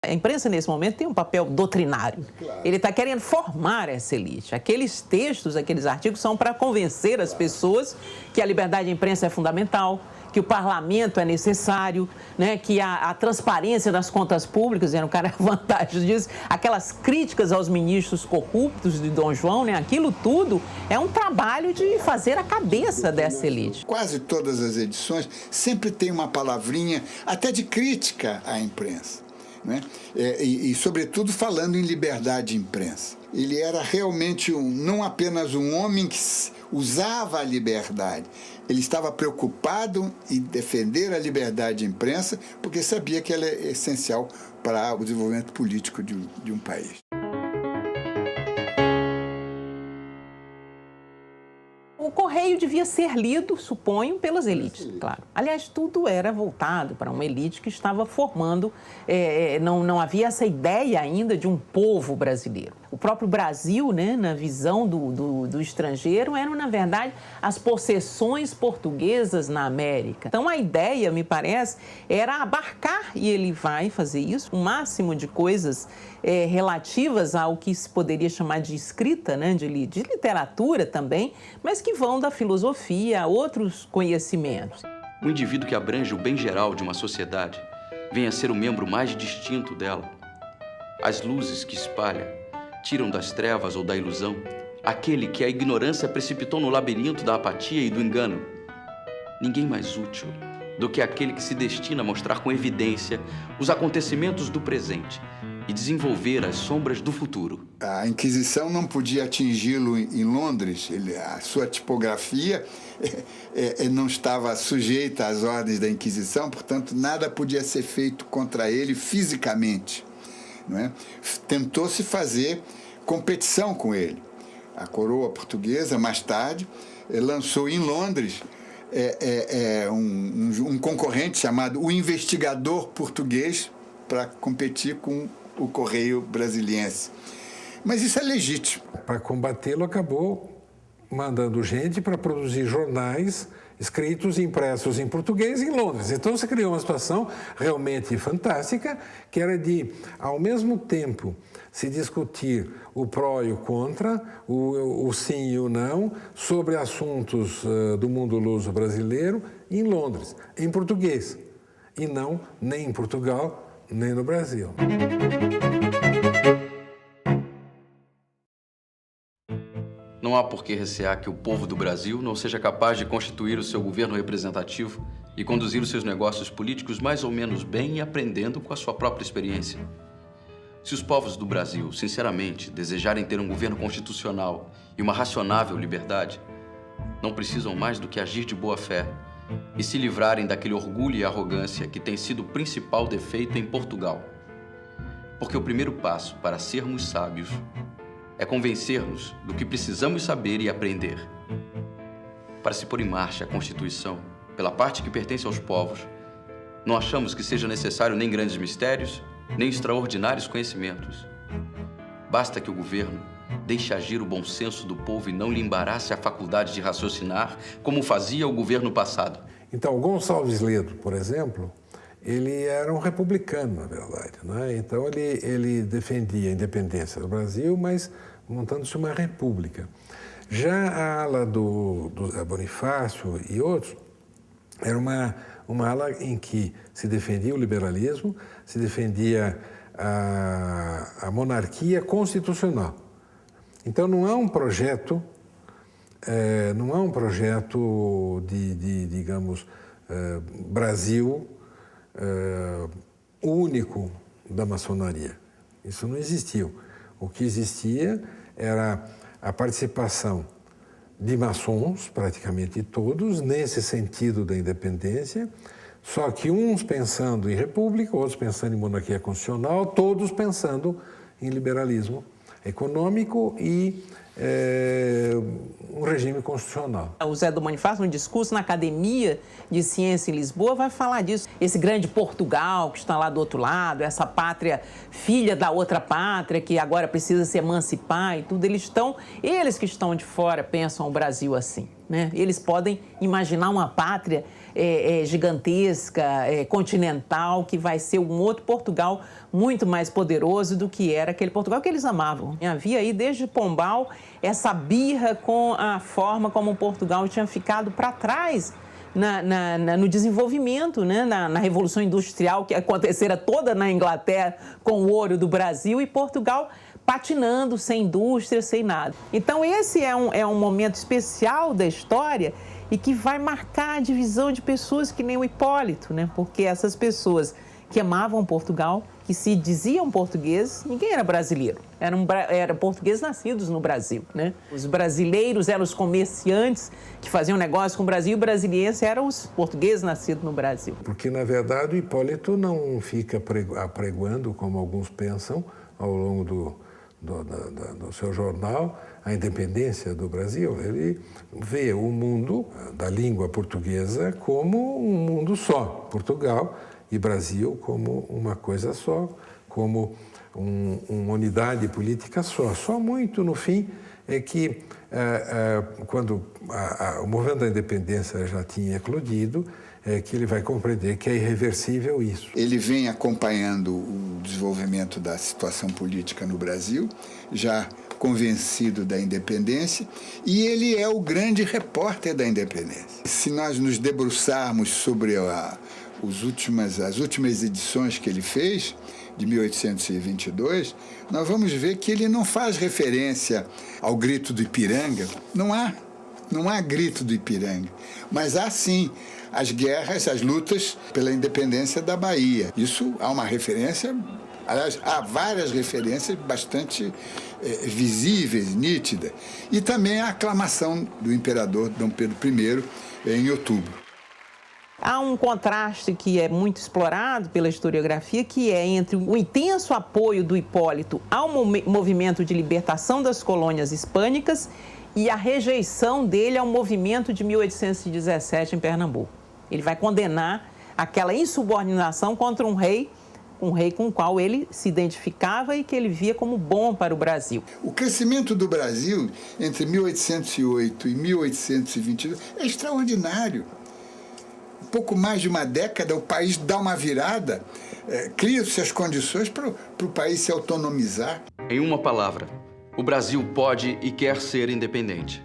A imprensa, nesse momento, tem um papel doutrinário. Claro. Ele está querendo formar essa elite. Aqueles textos, aqueles artigos são para convencer as pessoas que a liberdade de imprensa é fundamental, que o parlamento é necessário, né, que a transparência das contas públicas, o cara vantagem disso, aquelas críticas aos ministros corruptos de Dom João, né, aquilo tudo é um trabalho de fazer a cabeça dessa elite. Quase todas as edições sempre tem uma palavrinha, até de crítica à imprensa. Né? Sobretudo, falando em liberdade de imprensa. Ele era realmente não apenas um homem que usava a liberdade, ele estava preocupado em defender a liberdade de imprensa, porque sabia que ela é essencial para o desenvolvimento político de um país. O Correio devia ser lido, suponho, pelas elites, claro. Aliás, tudo era voltado para uma elite que estava formando, não havia essa ideia ainda de um povo brasileiro. O próprio Brasil, né, na visão do estrangeiro, eram, na verdade, as possessões portuguesas na América. Então, a ideia, me parece, era abarcar, e ele vai fazer isso, o máximo de coisas relativas ao que se poderia chamar de escrita, né, de literatura também, mas que vão da filosofia a outros conhecimentos. Um indivíduo que abrange o bem geral de uma sociedade vem a ser o membro mais distinto dela. As luzes que espalha tiram das trevas ou da ilusão aquele que a ignorância precipitou no labirinto da apatia e do engano. Ninguém mais útil do que aquele que se destina a mostrar com evidência os acontecimentos do presente e desenvolver as sombras do futuro. A Inquisição não podia atingi-lo em Londres. A sua tipografia não estava sujeita às ordens da Inquisição, portanto, nada podia ser feito contra ele fisicamente. Não é? Tentou-se fazer competição com ele. A coroa portuguesa, mais tarde, lançou em Londres um concorrente chamado o Investigador Português para competir com o Correio Brasiliense. Mas isso é legítimo. Para combatê-lo, acabou mandando gente para produzir jornais escritos e impressos em português em Londres. Então se criou uma situação realmente fantástica, que era de, ao mesmo tempo, se discutir o pró e o contra, o sim e o não, sobre assuntos do mundo luso brasileiro em Londres, em português, e não nem em Portugal, nem no Brasil. Não há por que recear que o povo do Brasil não seja capaz de constituir o seu governo representativo e conduzir os seus negócios políticos mais ou menos bem e aprendendo com a sua própria experiência. Se os povos do Brasil, sinceramente, desejarem ter um governo constitucional e uma racionável liberdade, não precisam mais do que agir de boa fé e se livrarem daquele orgulho e arrogância que tem sido o principal defeito em Portugal. Porque o primeiro passo para sermos sábios é convencer-nos do que precisamos saber e aprender. Para se pôr em marcha a Constituição, pela parte que pertence aos povos, não achamos que seja necessário nem grandes mistérios, nem extraordinários conhecimentos. Basta que o governo deixe agir o bom senso do povo e não lhe embarace a faculdade de raciocinar, como fazia o governo passado. Então, Gonçalves Ledo, por exemplo, ele era um republicano, na verdade, né? Então, ele defendia a independência do Brasil, mas montando-se uma república. Já a ala do Bonifácio e outros era uma ala em que se defendia o liberalismo, se defendia a monarquia constitucional. Então, não há um projeto não é um projeto digamos, Brasil único da maçonaria. Isso não existiu. O que existia era a participação de maçons, praticamente todos, nesse sentido da independência, só que uns pensando em república, outros pensando em monarquia constitucional, todos pensando em liberalismo econômico e um regime constitucional. O Zé do Bonifácio, no discurso na Academia de Ciência em Lisboa, vai falar disso. Esse grande Portugal que está lá do outro lado, essa pátria filha da outra pátria que agora precisa se emancipar e tudo, eles que estão de fora pensam o Brasil assim, né? Eles podem imaginar uma pátria gigantesca, continental, que vai ser um outro Portugal muito mais poderoso do que era aquele Portugal que eles amavam. Havia aí, desde Pombal, essa birra com a forma como Portugal tinha ficado para trás no desenvolvimento, né? na Revolução Industrial, que acontecera toda na Inglaterra com o ouro do Brasil, e Portugal patinando, sem indústria, sem nada. Então, esse é um momento especial da história e que vai marcar a divisão de pessoas que nem o Hipólito, né? Porque essas pessoas que amavam Portugal, que se diziam portugueses, ninguém era brasileiro. Eram portugueses nascidos no Brasil, né? Os brasileiros eram os comerciantes que faziam negócio com o Brasil, e brasilienses eram os portugueses nascidos no Brasil. Porque, na verdade, o Hipólito não fica apregoando, como alguns pensam, ao longo do seu jornal, a independência do Brasil. Ele vê o mundo da língua portuguesa como um mundo só, Portugal e Brasil como uma coisa só, como uma unidade política só. Só muito no fim é que, quando o movimento da independência já tinha eclodido, que ele vai compreender que é irreversível isso. Ele vem acompanhando o desenvolvimento da situação política no Brasil, já convencido da independência, e ele é o grande repórter da independência. Se nós nos debruçarmos sobre as últimas edições que ele fez, de 1822, nós vamos ver que ele não faz referência ao grito do Ipiranga. Não há grito do Ipiranga, mas há sim as guerras, as lutas pela independência da Bahia. Isso há uma referência, aliás, há várias referências bastante visíveis, nítidas. E também a aclamação do imperador Dom Pedro I em outubro. Há um contraste que é muito explorado pela historiografia, que é entre o intenso apoio do Hipólito ao movimento de libertação das colônias hispânicas e a rejeição dele ao movimento de 1817 em Pernambuco. Ele vai condenar aquela insubordinação contra um rei com o qual ele se identificava e que ele via como bom para o Brasil. O crescimento do Brasil entre 1808 e 1822 é extraordinário. Pouco mais de uma década, o país dá uma virada, cria-se as condições para o país se autonomizar. Em uma palavra, o Brasil pode e quer ser independente.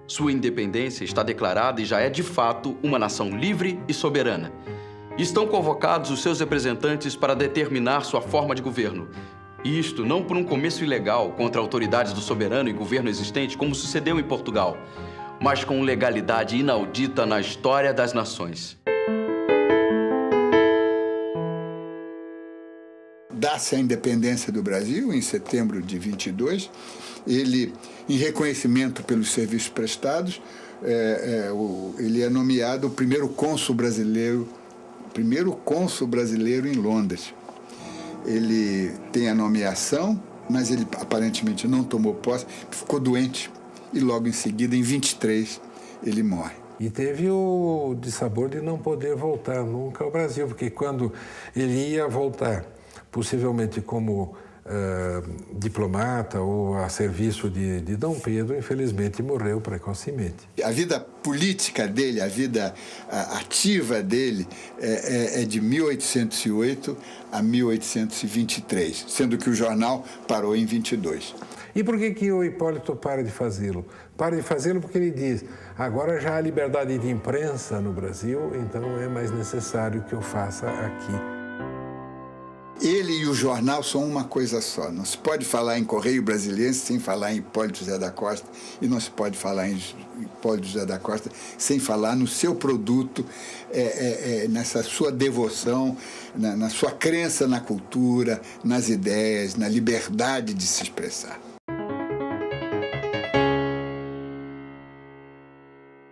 Sua independência está declarada e já é, de fato, uma nação livre e soberana. Estão convocados os seus representantes para determinar sua forma de governo. E isto não por um começo ilegal contra autoridades do soberano e governo existente, como sucedeu em Portugal, mas com legalidade inaudita na história das nações. Dá-se a independência do Brasil, em setembro de 22. Ele, em reconhecimento pelos serviços prestados, ele é nomeado o primeiro cônsul brasileiro em Londres. Ele tem a nomeação, mas ele aparentemente não tomou posse, ficou doente e logo em seguida, em 23, ele morre. E teve o dissabor de não poder voltar nunca ao Brasil, porque quando ele ia voltar, possivelmente como diplomata ou a serviço de Dom Pedro, infelizmente morreu precocemente. A vida política dele, a vida ativa dele é de 1808 a 1823, sendo que o jornal parou em 22. E por que o Hipólito para de fazê-lo? Para de fazê-lo porque ele diz: agora já há liberdade de imprensa no Brasil, então é mais necessário que eu faça aqui. ele e o jornal são uma coisa só. Não se pode falar em Correio Brasiliense sem falar em Hipólito José da Costa, e não se pode falar em Hipólito José da Costa sem falar no seu produto, nessa sua devoção, na sua crença na cultura, nas ideias, na liberdade de se expressar.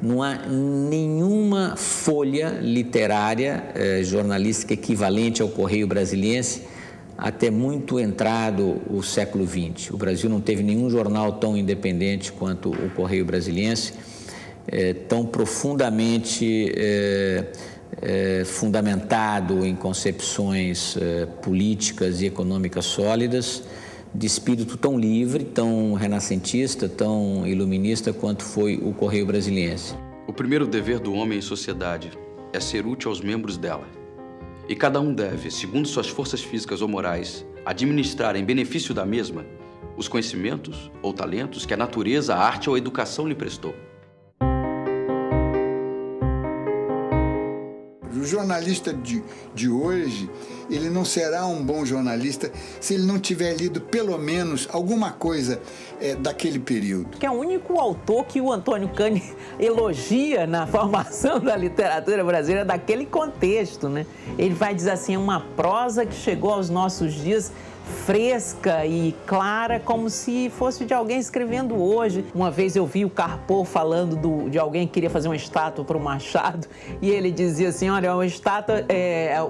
Não há nenhuma folha literária, jornalística equivalente ao Correio Brasiliense até muito entrado o século XX. O Brasil não teve nenhum jornal tão independente quanto o Correio Brasiliense, tão profundamente fundamentado em concepções políticas e econômicas sólidas, de espírito tão livre, tão renascentista, tão iluminista quanto foi o Correio Brasiliense. O primeiro dever do homem em sociedade é ser útil aos membros dela. E cada um deve, segundo suas forças físicas ou morais, administrar em benefício da mesma os conhecimentos ou talentos que a natureza, a arte ou a educação lhe prestou. O jornalista de hoje, ele não será um bom jornalista se ele não tiver lido pelo menos alguma coisa daquele período. Que é o único autor que o Antônio Cani elogia na formação da literatura brasileira daquele contexto, né? Ele vai dizer assim, uma prosa que chegou aos nossos dias fresca e clara, como se fosse de alguém escrevendo hoje. Uma vez eu vi o Carpo falando de alguém que queria fazer uma estátua para o Machado, e ele dizia assim, olha, uma estátua,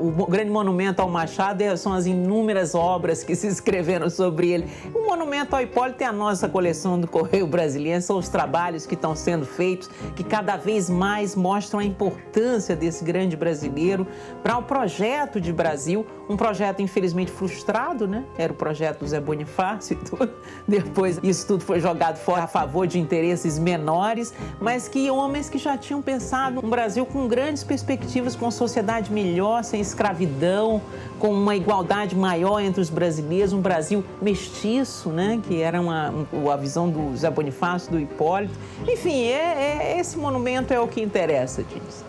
o grande monumento ao Machado são as inúmeras obras que se escreveram sobre ele. O monumento ao Hipólito é a nossa coleção do Correio Brasiliense, são os trabalhos que estão sendo feitos, que cada vez mais mostram a importância desse grande brasileiro para o projeto de Brasil, um projeto infelizmente frustrado, né? Era o projeto do Zé Bonifácio e tudo. Depois isso tudo foi jogado fora a favor de interesses menores, mas que homens que já tinham pensado um Brasil com grandes perspectivas, com uma sociedade melhor, sem escravidão, com uma igualdade maior entre os brasileiros, um Brasil mestiço, né? Que era a visão do Zé Bonifácio, do Hipólito. Enfim, esse monumento é o que interessa, diz.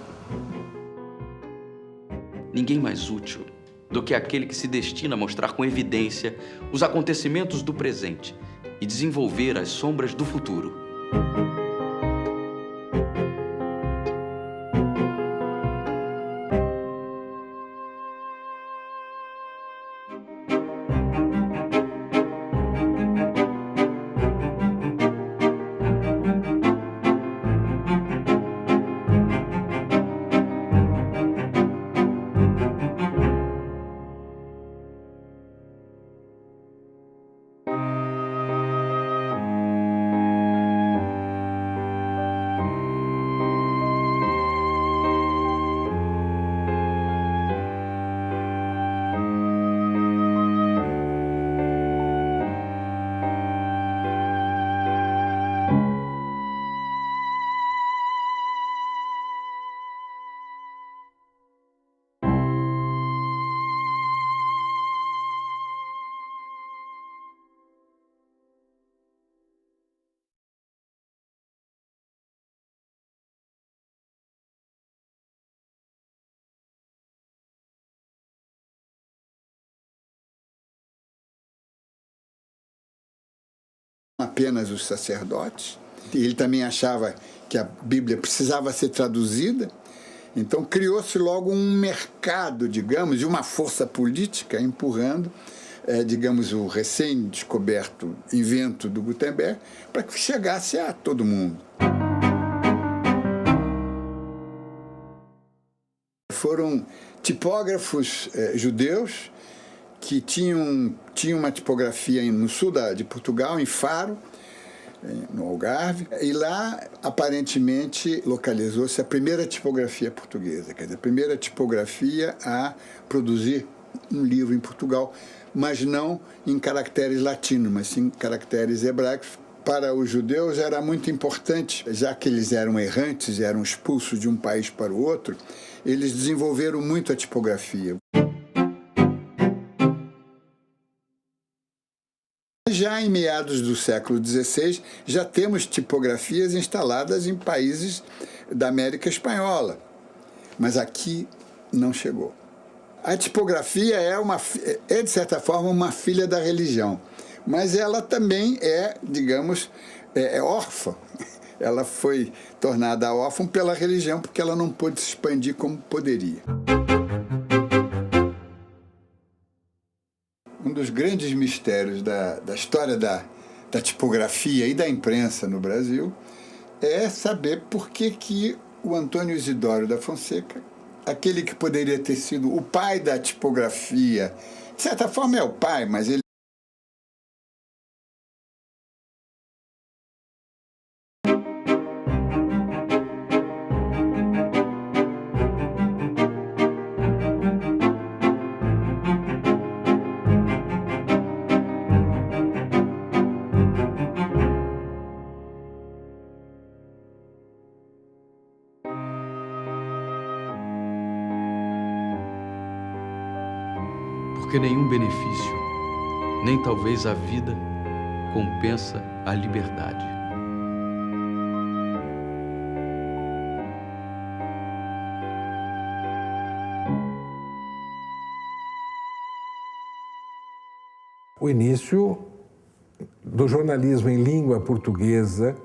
Ninguém mais útil do que aquele que se destina a mostrar com evidência os acontecimentos do presente e desenvolver as sombras do futuro. Apenas os sacerdotes. Ele também achava que a Bíblia precisava ser traduzida, então criou-se logo um mercado, digamos, e uma força política empurrando, digamos, o recém-descoberto invento do Gutenberg para que chegasse a todo mundo. Foram tipógrafos judeus que tinham uma tipografia no sul de Portugal, em Faro, no Algarve, e lá, aparentemente, localizou-se a primeira tipografia portuguesa, quer dizer, a primeira tipografia a produzir um livro em Portugal, mas não em caracteres latinos, mas sim em caracteres hebraicos. Para os judeus era muito importante, já que eles eram errantes, eram expulsos de um país para o outro, eles desenvolveram muito a tipografia. Já em meados do século XVI, já temos tipografias instaladas em países da América Espanhola, mas aqui não chegou. A tipografia é, de certa forma, uma filha da religião, mas ela também é, digamos, órfã. Ela foi tornada órfã pela religião porque ela não pôde se expandir como poderia. Um dos grandes mistérios da história da tipografia e da imprensa no Brasil é saber por que o Antônio Isidório da Fonseca, aquele que poderia ter sido o pai da tipografia, de certa forma é o pai, mas ele Porque nenhum benefício, nem talvez a vida, compensa a liberdade. O início do jornalismo em língua portuguesa,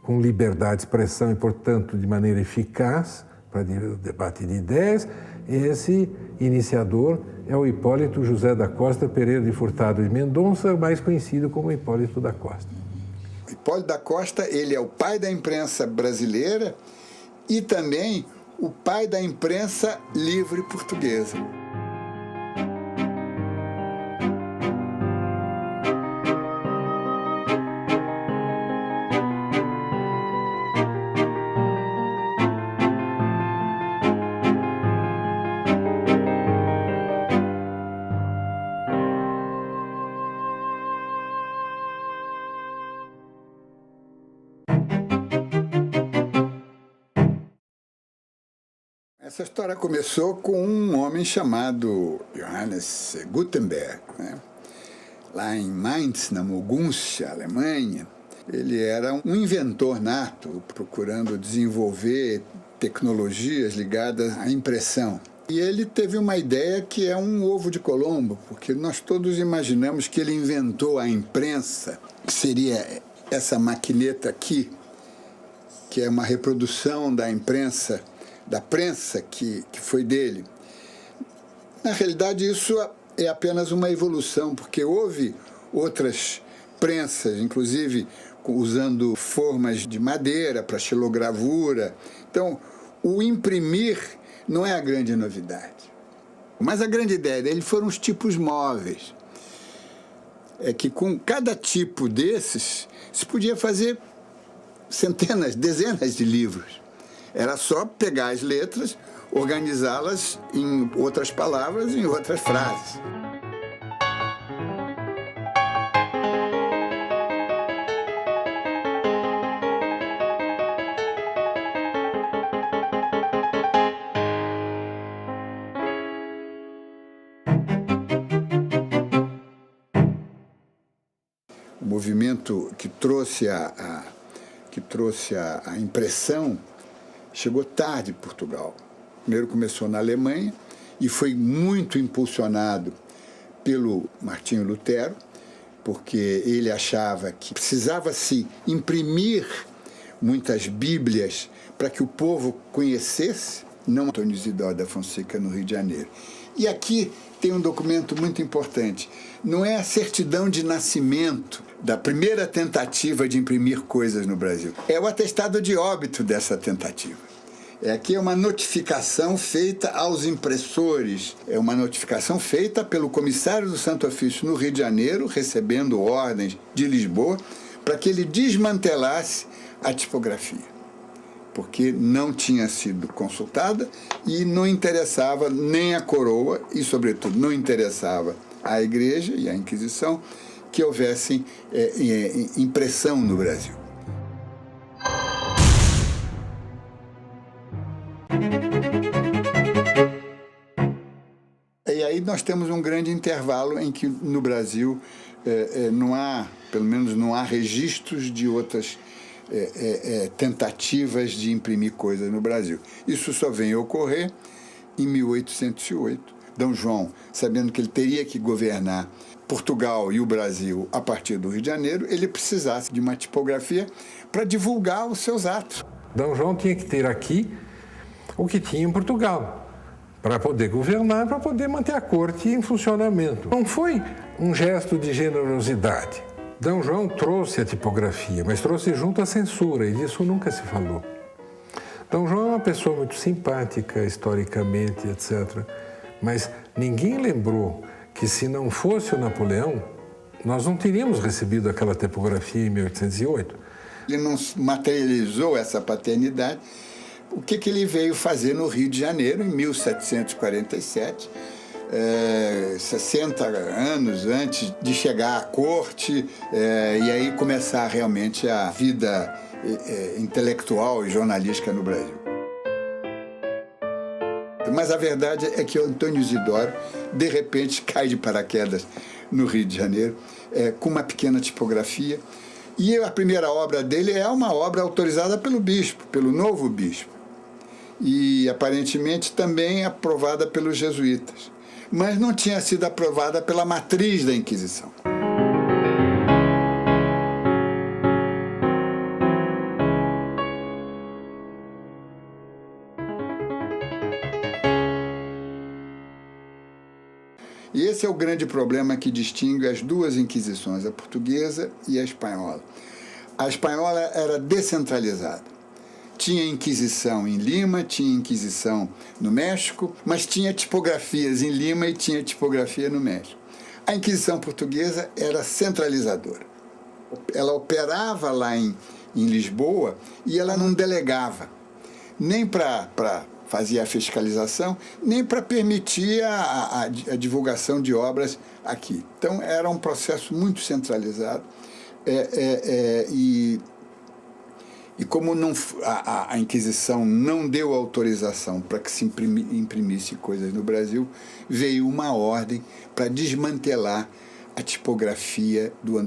com liberdade de expressão e, portanto, de maneira eficaz para o debate de ideias, esse iniciador é o Hipólito José da Costa Pereira de Furtado e Mendonça, mais conhecido como Hipólito da Costa. Hipólito da Costa, ele é o pai da imprensa brasileira e também o pai da imprensa livre portuguesa. Essa história começou com um homem chamado Johannes Gutenberg, né? Lá em Mainz, na Mogúncia, Alemanha. Ele era um inventor nato, procurando desenvolver tecnologias ligadas à impressão. E ele teve uma ideia que é um ovo de Colombo, porque nós todos imaginamos que ele inventou a imprensa, que seria essa maquineta aqui, que é uma reprodução da imprensa, da prensa que foi dele. Na realidade, isso é apenas uma evolução, porque houve outras prensas, inclusive usando formas de madeira para xilogravura. Então, o imprimir não é a grande novidade. Mas a grande ideia dele foram os tipos móveis. É que com cada tipo desses, se podia fazer centenas, dezenas de livros. Era só pegar as letras, organizá-las em outras palavras, em outras frases. O movimento que trouxe a impressão chegou tarde em Portugal. Primeiro começou na Alemanha e foi muito impulsionado pelo Martinho Lutero, porque ele achava que precisava se imprimir muitas Bíblias para que o povo conhecesse, não Antônio Isidório da Fonseca, no Rio de Janeiro. E aqui tem um documento muito importante. Não é a certidão de nascimento da primeira tentativa de imprimir coisas no Brasil. É o atestado de óbito dessa tentativa. Aqui é uma notificação feita aos impressores. É uma notificação feita pelo comissário do Santo Ofício no Rio de Janeiro, recebendo ordens de Lisboa, para que ele desmantelasse a tipografia, porque não tinha sido consultada e não interessava nem a coroa e, sobretudo, não interessava à Igreja e à Inquisição que houvesse impressão no Brasil. E aí nós temos um grande intervalo em que no Brasil não há, pelo menos não há registros de outras tentativas de imprimir coisas no Brasil. Isso só vem a ocorrer em 1808, D. João, sabendo que ele teria que governar Portugal e o Brasil a partir do Rio de Janeiro, ele precisasse de uma tipografia para divulgar os seus atos. D. João tinha que ter aqui o que tinha em Portugal, para poder governar, para poder manter a corte em funcionamento. Não foi um gesto de generosidade. D. João trouxe a tipografia, mas trouxe junto a censura, e disso nunca se falou. D. João é uma pessoa muito simpática, historicamente, etc. Mas ninguém lembrou que, se não fosse o Napoleão, nós não teríamos recebido aquela tipografia em 1808. Ele não materializou essa paternidade. O que ele veio fazer no Rio de Janeiro, em 1747, 60 anos antes de chegar à corte, e aí começar realmente a vida intelectual e jornalística no Brasil. Mas a verdade é que o Antônio Isidoro, de repente, cai de paraquedas no Rio de Janeiro, com uma pequena tipografia, e a primeira obra dele é uma obra autorizada pelo bispo, pelo novo bispo, e aparentemente também aprovada pelos jesuítas, mas não tinha sido aprovada pela matriz da Inquisição. E esse é o grande problema que distingue as duas Inquisições, a portuguesa e a espanhola. A espanhola era descentralizada. Tinha Inquisição em Lima, tinha Inquisição no México, mas tinha tipografias em Lima e tinha tipografia no México. A Inquisição portuguesa era centralizadora. Ela operava lá em Lisboa e ela não delegava, nem para fazer a fiscalização, nem para permitir a divulgação de obras aqui. Então, era um processo muito centralizado. E como a Inquisição não deu autorização para que se imprimisse coisas no Brasil, veio uma ordem para desmantelar a tipografia do